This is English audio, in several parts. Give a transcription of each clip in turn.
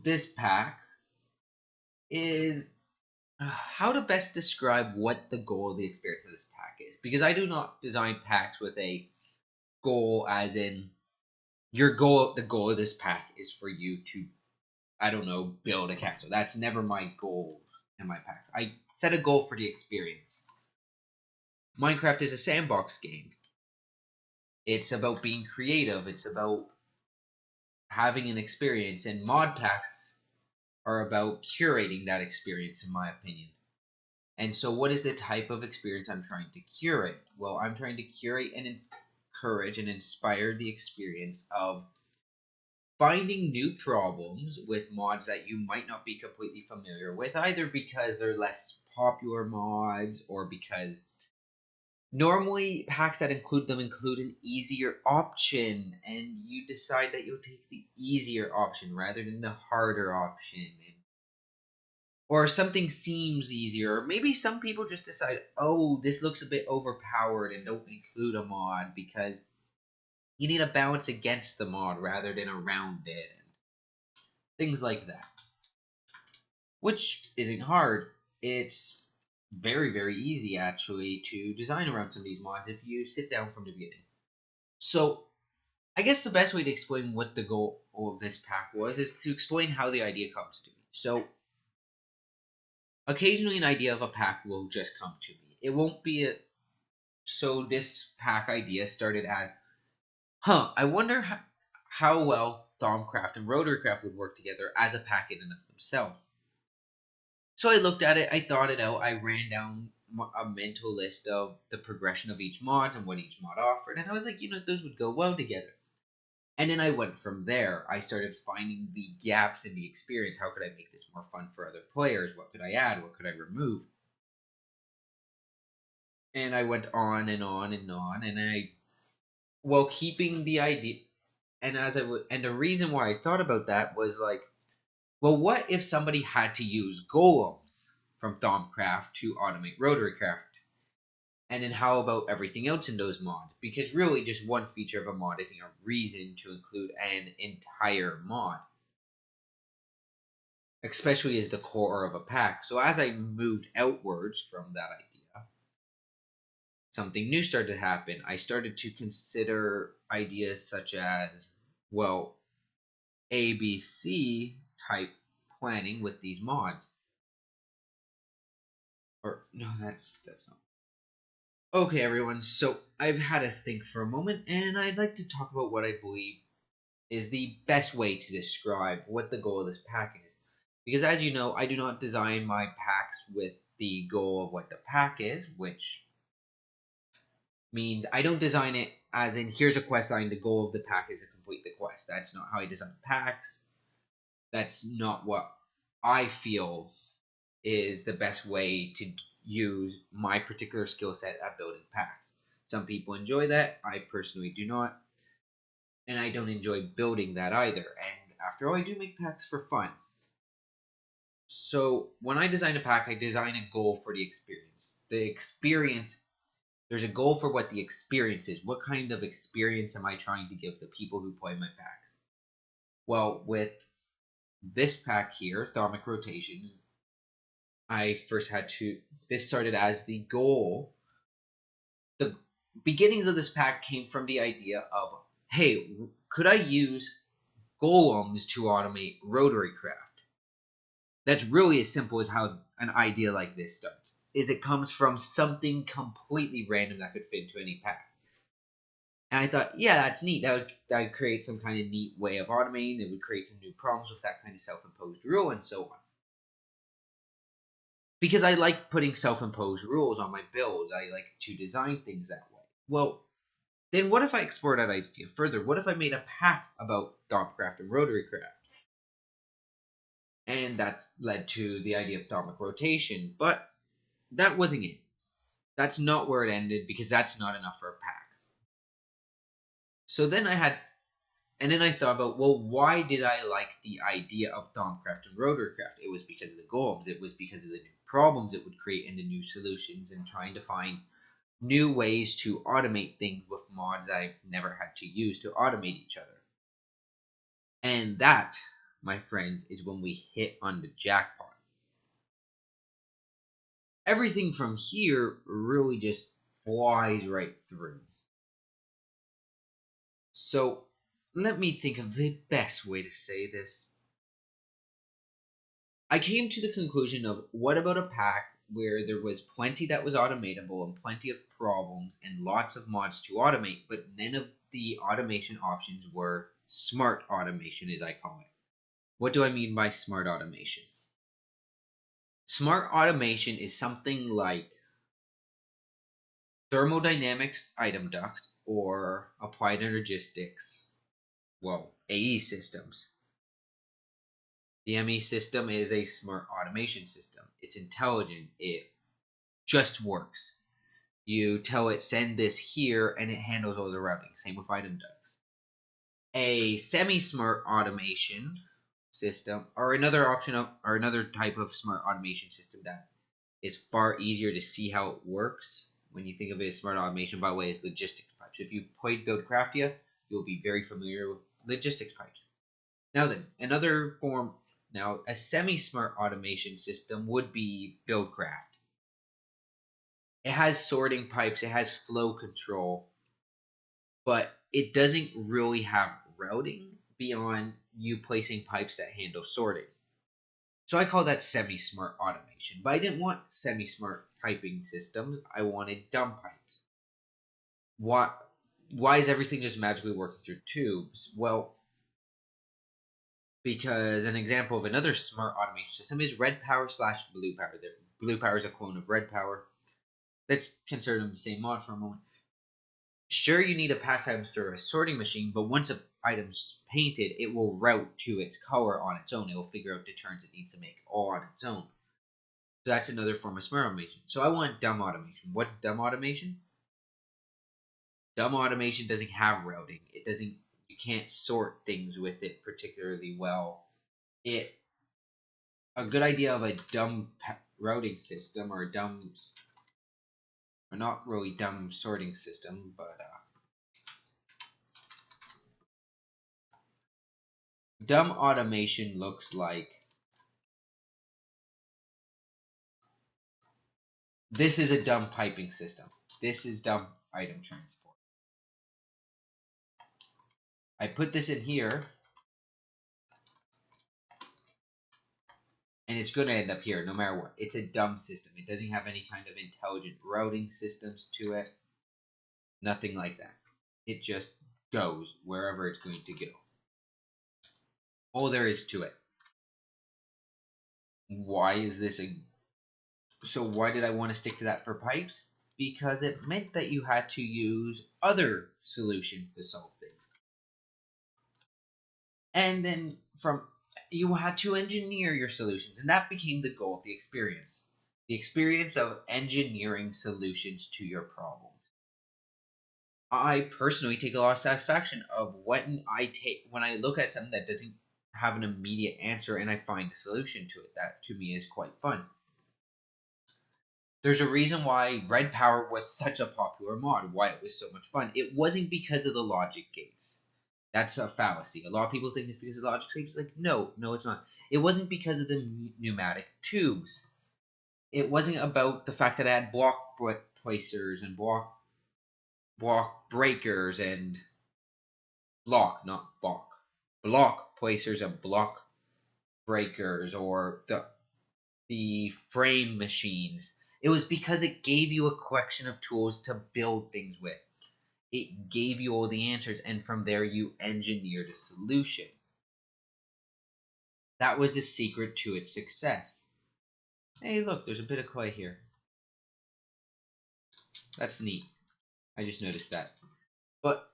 this pack is how to best describe what the goal of the experience of this pack is. Because I do not design packs with a goal as in the goal of this pack is for you to, I don't know, build a castle. That's never my goal in my packs. I set a goal for the experience. Minecraft is a sandbox game. It's about being creative. It's about having an experience, and mod packs are about curating that experience, in my opinion. And so, what is the type of experience I'm trying to curate? Well, I'm trying to curate and encourage and inspire the experience of finding new problems with mods that you might not be completely familiar with, either because they're less popular mods or because normally packs that include them include an easier option, and you decide that you'll take the easier option rather than the harder option. Or something seems easier, or maybe some people just decide, oh, this looks a bit overpowered, and don't include a mod because you need a balance against the mod rather than around it, and things like that. Which isn't hard. It's very, very easy, actually, to design around some of these mods if you sit down from the beginning. So, I guess the best way to explain what the goal of this pack was is to explain how the idea comes to me. So, occasionally an idea of a pack will just come to me. It won't be a... So, this pack idea started as, I wonder how well Thaumicraft and Rotorcraft would work together as a pack in and of themselves. So I looked at it, I thought it out, I ran down a mental list of the progression of each mod and what each mod offered, and I was like, those would go well together. And then I went from there. I started finding the gaps in the experience. How could I make this more fun for other players? What could I add? What could I remove? And I went on and on and on, and while keeping the idea, and and the reason why I thought about that was like, well, what if somebody had to use golems from Thaumicraft to automate Rotorcraft? And then how about everything else in those mods? Because really, just one feature of a mod isn't a reason to include an entire mod, especially as the core of a pack. So as I moved outwards from that idea, something new started to happen. I started to consider ideas such as, well, ABC type planning with these mods. Or no, that's not. Okay, everyone. So I've had to think for a moment, and I'd like to talk about what I believe is the best way to describe what the goal of this pack is. Because as you know, I do not design my packs with the goal of what the pack is, which means I don't design it as in here's a quest line, the goal of the pack is to complete the quest. That's not how I design packs. That's not what I feel is the best way to use my particular skill set at building packs. Some people enjoy that. I personally do not. And I don't enjoy building that either. And after all, I do make packs for fun. So when I design a pack, I design a goal for the experience. There's a goal for what the experience is. What kind of experience am I trying to give the people who play my packs? Well, with this pack here, ThaumicRotations, this started as the goal. The beginnings of this pack came from the idea of, hey, could I use golems to automate Rotorcraft? That's really as simple as how an idea like this starts. It comes from something completely random that could fit into any pack. And I thought, yeah, that's neat. That would create some kind of neat way of automating. It would create some new problems with that kind of self-imposed rule and so on. Because I like putting self-imposed rules on my builds. I like to design things that way. Well, then what if I explore that idea further? What if I made a pack about Thaumicraft and Rotorcraft? And that led to the idea of ThaumicRotation. But that wasn't it. That's not where it ended, because that's not enough for a pack. So then I thought about, well, why did I like the idea of Thaumicraft and Rotorcraft? It was because of the golems. It was because of the new problems it would create and the new solutions, and trying to find new ways to automate things with mods I've never had to use to automate each other. And that my friends, is when we hit on the jackpot. Everything from here really just flies right through. So let me think of the best way to say this. I came to the conclusion of what about a pack where there was plenty that was automatable and plenty of problems and lots of mods to automate, but none of the automation options were smart automation, as I call it. What do I mean by smart automation? Smart automation is something like thermodynamics item ducts or applied energistics, AE systems. The ME system is a smart automation system. It's intelligent. It just works. You tell it send this here and it handles all the routing. Same with item ducts. A semi-smart automation system, or another type of smart automation system that is far easier to see how it works when you think of it as smart automation, by the way, is logistics pipes. If you played Buildcraftia, you'll be very familiar with logistics pipes. Now then, a semi-smart automation system would be Buildcraft. It has sorting pipes, it has flow control, but it doesn't really have routing beyond you placing pipes that handle sorting. So I call that semi-smart automation. But I didn't want semi-smart piping systems. I wanted dumb pipes. Why is everything just magically working through tubes? Well, because an example of another smart automation system is red power / blue power. Blue power is a clone of red power. Let's consider them the same mod for a moment. Sure, you need a pass items through a sorting machine, but once an item's painted, it will route to its color on its own. It will figure out the turns it needs to make all on its own. So that's another form of smart automation. So I want dumb automation. What's dumb automation? Dumb automation doesn't have routing. You can't sort things with it particularly well. A good idea of a dumb routing system, or not really dumb sorting system, but dumb automation looks like this. Is a dumb piping system. This is dumb item transport. I put this in here, and it's going to end up here no matter what. It's a dumb system. It doesn't have any kind of intelligent routing systems to it. Nothing like that. It just goes wherever it's going to go. All there is to it. Why is this so why did I want to stick to that for pipes? Because it meant that you had to use other solutions to solve things. And then you had to engineer your solutions, and that became the goal of the experience. The experience of engineering solutions to your problems. I personally take a lot of satisfaction of when I look at something that doesn't have an immediate answer and I find a solution to it. That to me is quite fun. There's a reason why Red Power was such a popular mod, why it was so much fun. It wasn't because of the logic gates. That's a fallacy. A lot of people think it's because of the logic gates. It's like, no, it's not. It wasn't because of the pneumatic tubes. It wasn't about the fact that I had block placers and block breakers and block placers and block breakers, or the frame machines. It was because it gave you a collection of tools to build things with. It gave you all the answers, and from there you engineered a solution. That was the secret to its success. Hey, look, there's a bit of clay here. That's neat. I just noticed that. But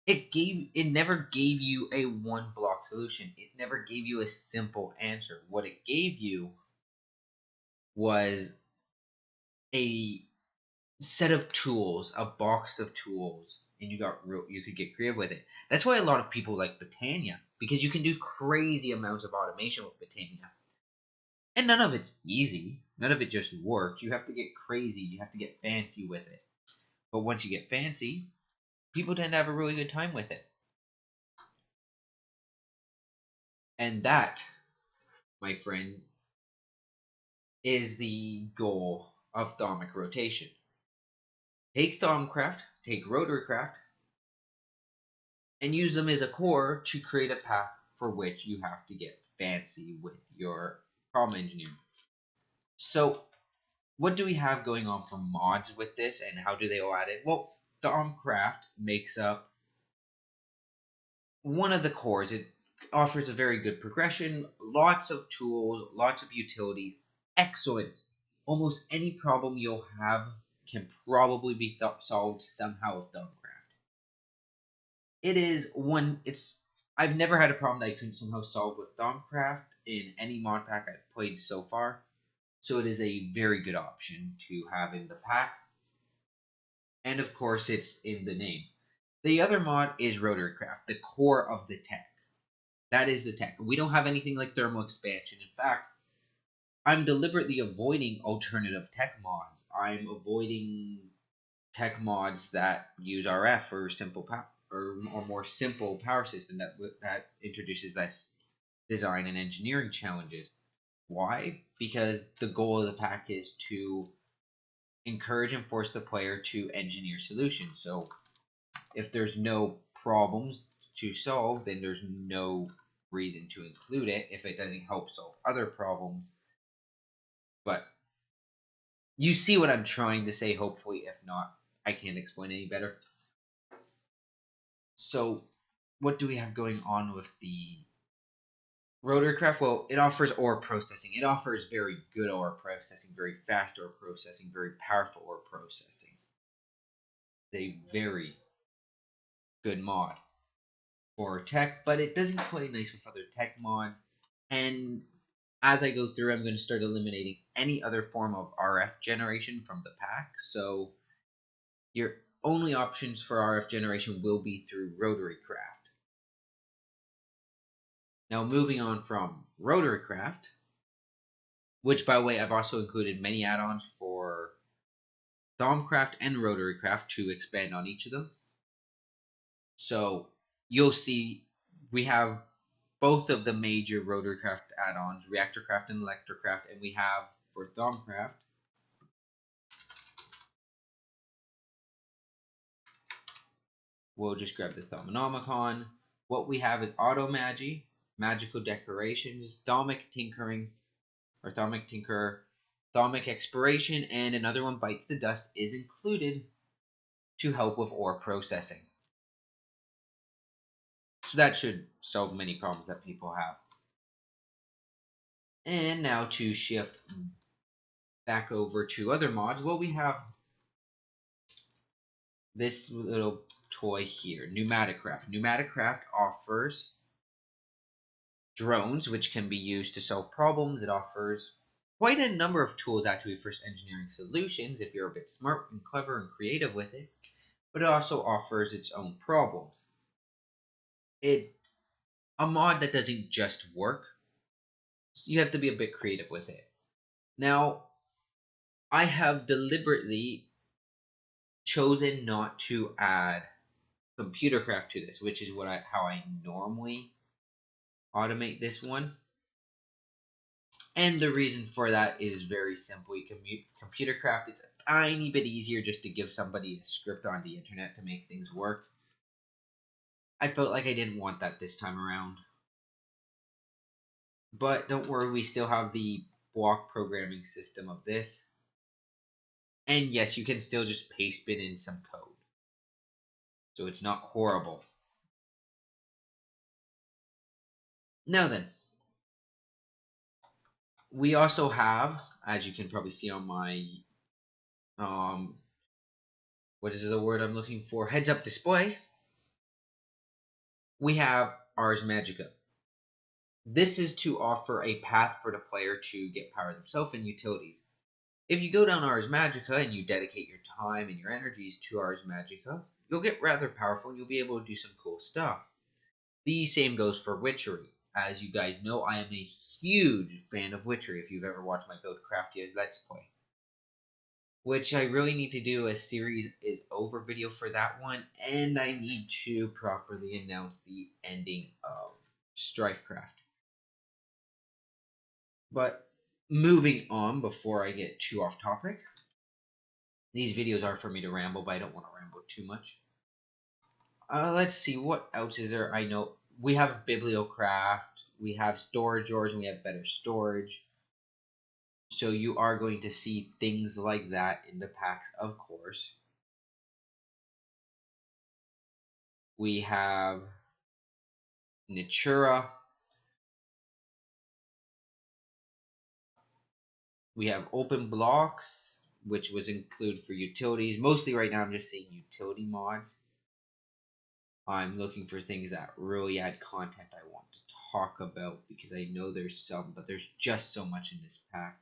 it never gave you a one block solution. It never gave you a simple answer. What it gave you was a set of tools, a box of tools, and you could get creative with it. That's why a lot of people like Britannia, because you can do crazy amounts of automation with Britannia. And none of it's easy. None of it just works. You have to get crazy. You have to get fancy with it. But once you get fancy, people tend to have a really good time with it. And that, my friends, is the goal of ThaumicRotation. Take Thaumcraft, take Rotarycraft, and use them as a core to create a path for which you have to get fancy with your problem engineering. So, what do we have going on for mods with this, and how do they all add it? Well, Thaumcraft makes up one of the cores. It offers a very good progression, lots of tools, lots of utilities, excellent. Almost any problem you'll have can probably be solved somehow with Thaumcraft. It is one. I've never had a problem that I couldn't somehow solve with Thaumcraft in any mod pack I've played so far. So it is a very good option to have in the pack. And of course, it's in the name. The other mod is Rotarycraft, the core of the tech. That is the tech. We don't have anything like thermal expansion. In fact, I'm deliberately avoiding alternative tech mods. I'm avoiding tech mods that use RF or simple power or more simple power system that introduces less design and engineering challenges. Why? Because the goal of the pack is to encourage and force the player to engineer solutions. So if there's no problems to solve, then there's no reason to include it if it doesn't help solve other problems. But you see what I'm trying to say, hopefully. If not, I can't explain any better. So, what do we have going on with the Rotarycraft? Well, it offers ore processing. It offers very good ore processing, very fast ore processing, very powerful ore processing. It's a very good mod for tech, but it doesn't play nice with other tech mods. And as I go through, I'm going to start eliminating any other form of RF generation from the pack. So your only options for RF generation will be through Rotarycraft. Now moving on from Rotarycraft, which by the way I've also included many add-ons for Thaumcraft and Rotarycraft to expand on each of them. So you'll see we have both of the major Rotarycraft add-ons, Reactorcraft and Electrocraft, and we have for Thaumcraft we'll just grab the Thaumonomicon. What we have is Automagi, Magical Decorations, Thaumic Tinkering, or Thaumic Tinker, Thaumic Expiration, and another one, Bites the Dust, is included to help with ore processing. So that should solve many problems that people have. And now to shift back over to other mods, well, we have this little toy here, Pneumaticraft. Pneumaticraft offers drones, which can be used to solve problems. It offers quite a number of tools actually for engineering solutions if you're a bit smart and clever and creative with it, but it also offers its own problems. It's a mod that doesn't just work, so you have to be a bit creative with it. Now, I have deliberately chosen not to add Computercraft to this, which is how I normally automate this one. And the reason for that is very simply Computercraft. It's a tiny bit easier just to give somebody a script on the internet to make things work. I felt like I didn't want that this time around. But don't worry, we still have the block programming system of this. And yes, you can still just paste spin in some code. So it's not horrible. Now then, we also have, as you can probably see on my, what is the word I'm looking for? Heads up display. We have Ars Magica. This is to offer a path for the player to get power themselves and utilities. If you go down Ars Magica and you dedicate your time and your energies to Ars Magica, you'll get rather powerful and you'll be able to do some cool stuff. The same goes for Witchery. As you guys know, I am a huge fan of Witchery if you've ever watched my Build Crafty Let's Play. Which I really need to do a series is over video for that one, and I need to properly announce the ending of Strifecraft. But moving on before I get too off topic. These videos are for me to ramble, but I don't want to ramble too much. Let's see, what else is there? I know we have Bibliocraft, we have storage drawers, and we have better storage. So you are going to see things like that in the packs, of course. We have Natura. We have open blocks, which was included for utilities. Mostly right now I'm just seeing utility mods. I'm looking for things that really add content I want to talk about because I know there's some, but there's just so much in this pack.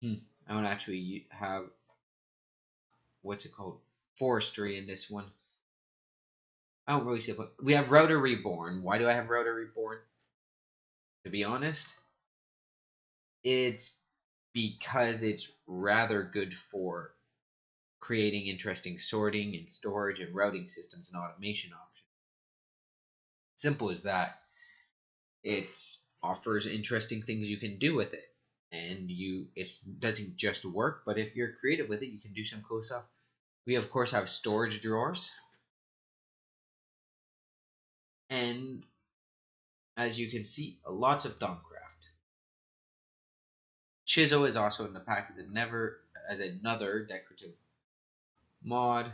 I don't actually have, what's it called, forestry in this one. I don't really see it, but we have Router Reborn. Why do I have Router Reborn? To be honest, it's because it's rather good for creating interesting sorting and storage and routing systems and automation options. Simple as that. It offers interesting things you can do with it. And it doesn't just work, but if you're creative with it, you can do some cool stuff. We of course have storage drawers. And as you can see, lots of Thaumicraft. Chisel is also in the pack as another decorative mod.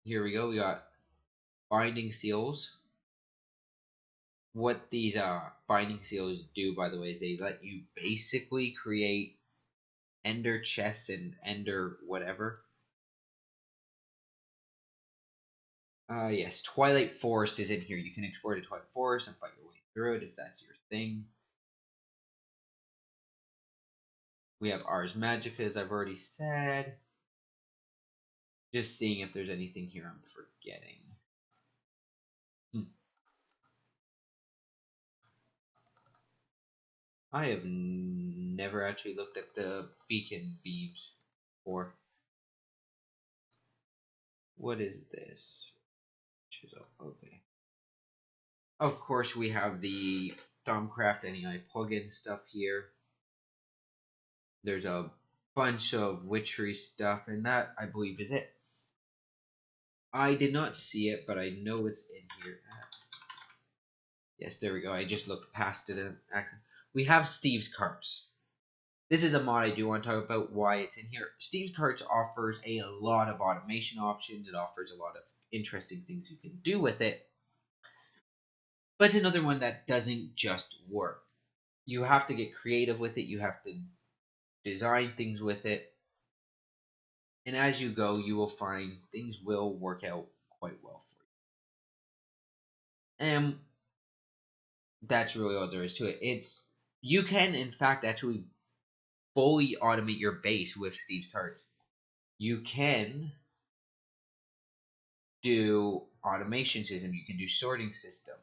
Here we go. We got binding seals. What these binding seals do, by the way, is they let you basically create ender chests and ender whatever. Yes, Twilight Forest is in here. You can explore the Twilight Forest and fight your way through it if that's your thing. We have Ars Magica, as I've already said. Just seeing if there's anything here I'm forgetting. I have never actually looked at the beacon beams before. What is this? Chisel. Okay. Of course, we have the Thaumicraft NEI plugin stuff here. There's a bunch of witchery stuff, and that, I believe, is it. I did not see it, but I know it's in here. Yes, there we go. I just looked past it in accident. We have Steve's Carts. This is a mod I do want to talk about why it's in here. Steve's Carts offers a lot of automation options. It offers a lot of interesting things you can do with it. But it's another one that doesn't just work. You have to get creative with it. You have to design things with it. And as you go, you will find things will work out quite well for you. And that's really all there is to it. You can, in fact, actually fully automate your base with Steve's Carts. You can do automation system. You can do sorting systems.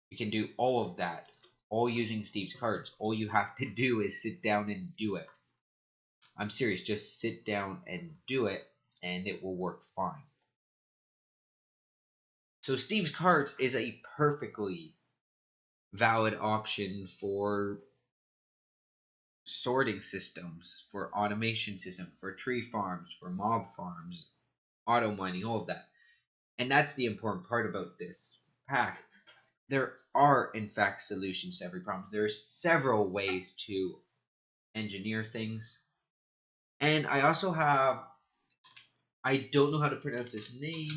You can do all of that, all using Steve's Carts. All you have to do is sit down and do it. I'm serious, just sit down and do it, and it will work fine. So Steve's Carts is a perfectly valid option for sorting systems, for automation systems, for tree farms, for mob farms, auto mining, all of that. And that's the important part about this pack. There are, in fact, solutions to every problem. There are several ways to engineer things. And I also have, I don't know how to pronounce this name.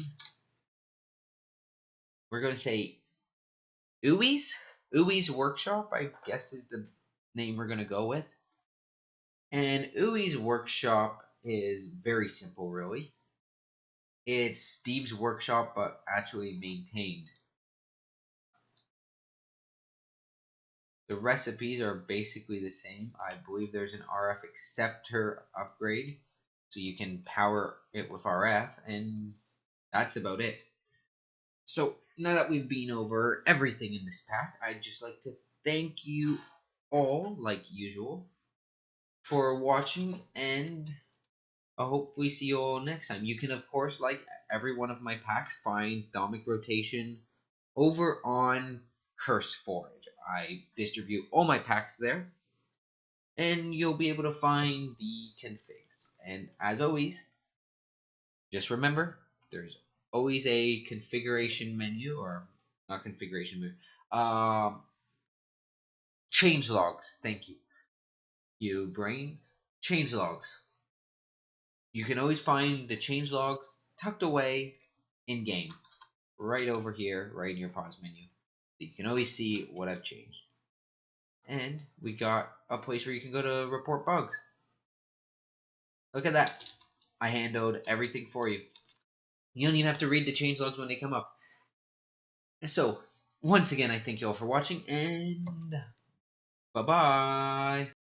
We're going to say Ui's Workshop, I guess is the name we're going to go with. And Ui's Workshop is very simple, really. It's Steve's Workshop, but actually maintained. The recipes are basically the same. I believe there's an RF acceptor upgrade, so you can power it with RF, and that's about it. So now that we've been over everything in this pack, I'd just like to thank you all, like usual, for watching, and I hope we see you all next time. You can, of course, like every one of my packs, find ThaumicRotation over on Cursed Forge. I distribute all my packs there, and you'll be able to find the configs. And as always, just remember, there's always a configuration menu, or not configuration menu, change logs. Thank you. You brain. Change logs. You can always find the change logs tucked away in game, right over here, right in your pause menu. So you can always see what I've changed. And we got a place where you can go to report bugs. Look at that. I handled everything for you. You don't even have to read the changelogs when they come up. So, once again, I thank you all for watching, and bye-bye.